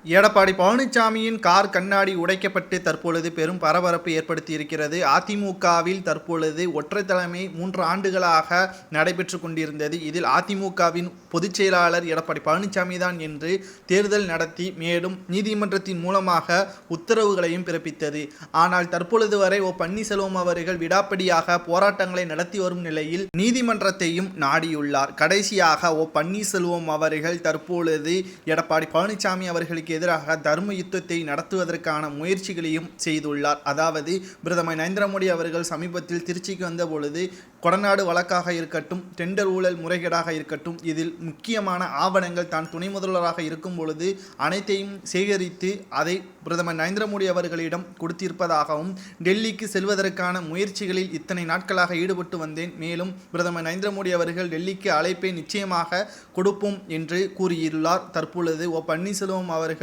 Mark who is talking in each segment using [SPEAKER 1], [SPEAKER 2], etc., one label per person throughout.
[SPEAKER 1] Edappadi பழனிசாமியின் car கண்ணாடி உடைக்கப்பட்டு தற்பொழுது பெரும் பரபரப்பு ஏற்படுத்தி இருக்கிறது. அதிமுகவில் தற்பொழுது ஒற்றை தலைமை 3 ஆண்டுகளாக நடைபெற்று கொண்டிருந்தது. இதில் அதிமுகவின் பொதுச் செயலாளர் எடப்பாடி பழனிசாமி தான் என்று தேர்தல் நடத்தி மேலும் நீதிமன்றத்தின் மூலமாக உத்தரவுகளையும் பிறப்பித்தது. ஆனால் தற்பொழுது வரை பன்னீர்செல்வம் அவர்கள் விடாப்பிடியாக போராட்டங்களை நடத்தி வரும் நிலையில் நீதிமன்றத்தையும் நாடியுள்ளார். கடைசியாக பன்னீர்செல்வம் அவர்கள் தற்பொழுது எடப்பாடி பழனிசாமி அவர்களுக்கு எதிராக தர்ம யுத்தத்தை நடத்துவதற்கான முயற்சிகளையும் செய்துள்ளார். அதாவது பிரதமர் நரேந்திர மோடி அவர்கள் சமீபத்தில் திருச்சிக்கு வந்த பொழுது கொடநாடு வழக்காக இருக்கட்டும், டெண்டர் ஊழல் முறைகேடாக இருக்கட்டும், இதில் முக்கியமான ஆவணங்கள் தான் துணை முதல்வராக இருக்கும் பொழுது அனைத்தையும் சேகரித்து அதை பிரதமர் நரேந்திர மோடி அவர்களிடம் கொடுத்திருப்பதாகவும், டெல்லிக்கு செல்வதற்கான முயற்சிகளில் இத்தனை நாட்களாக ஈடுபட்டு வந்தேன், மேலும் பிரதமர் நரேந்திர மோடி அவர்கள் டெல்லிக்கு அழைப்பை நிச்சயமாக கொடுப்போம் என்று கூறியுள்ளார். தற்பொழுது பன்னீர்செல்வம் அவர்கள்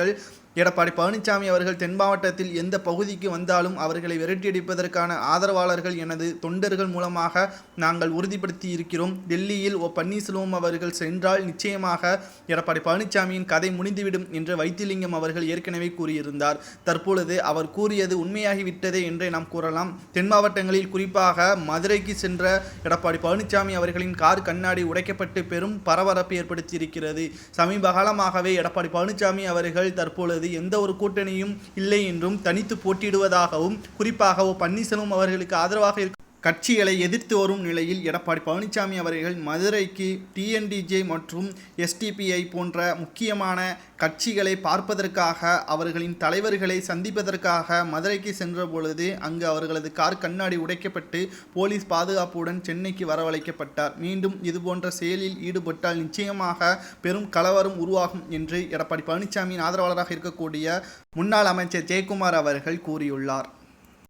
[SPEAKER 1] எடப்பாடி பழனிசாமி அவர்கள் தென் மாவட்டத்தில் எந்த பகுதிக்கு வந்தாலும் அவர்களை விரட்டியடிப்பதற்கான ஆதரவாளர்கள் எனது தொண்டர்கள் மூலமாக நாங்கள் உறுதிப்படுத்தி இருக்கிறோம். டெல்லியில் பன்னீர்செல்வம் அவர்கள் சென்றால் நிச்சயமாக எடப்பாடி பழனிசாமியின் கதை முடிந்துவிடும் என்று வைத்திலிங்கம் அவர்கள் ஏற்கனவே கூறியிருந்தார். தற்பொழுது அவர் கூறியது உண்மையாகிவிட்டதே என்றே நாம் கூறலாம். தென் மாவட்டங்களில் குறிப்பாக மதுரைக்கு சென்ற எடப்பாடி பழனிசாமி அவர்களின் கார் கண்ணாடி உடைக்கப்பட்டு பெரும் பரபரப்பு ஏற்படுத்தியிருக்கிறது. சமீப காலமாகவே எடப்பாடி பழனிசாமி அவர்கள் தற்பொழுது எந்த ஒரு கூட்டணியும் இல்லை என்றும் தனித்து போட்டியிடுவதாகவும், குறிப்பாக பன்னீர்செல்வம் அவர்களுக்கு ஆதரவாக கட்சிகளை எதிர்த்து வரும் நிலையில் எடப்பாடி பழனிசாமி அவர்கள் மதுரைக்கு டிஎன்டிஜே மற்றும் எஸ்டிபிஐ போன்ற முக்கியமான கட்சிகளை பார்ப்பதற்காக அவர்களின் தலைவர்களை சந்திப்பதற்காக மதுரைக்கு சென்ற பொழுது அங்கு அவர்களது கார் கண்ணாடி உடைக்கப்பட்டு போலீஸ் பாதுகாப்புடன் சென்னைக்கு வரவழைக்கப்பட்டார். மீண்டும் இதுபோன்ற செயலில் ஈடுபட்டால் நிச்சயமாக பெரும் கலவரம் உருவாகும் என்று எடப்பாடி பழனிசாமியின் ஆதரவாளராக இருக்கக்கூடிய முன்னாள் அமைச்சர் ஜெயக்குமார் அவர்கள் கூறியுள்ளார்.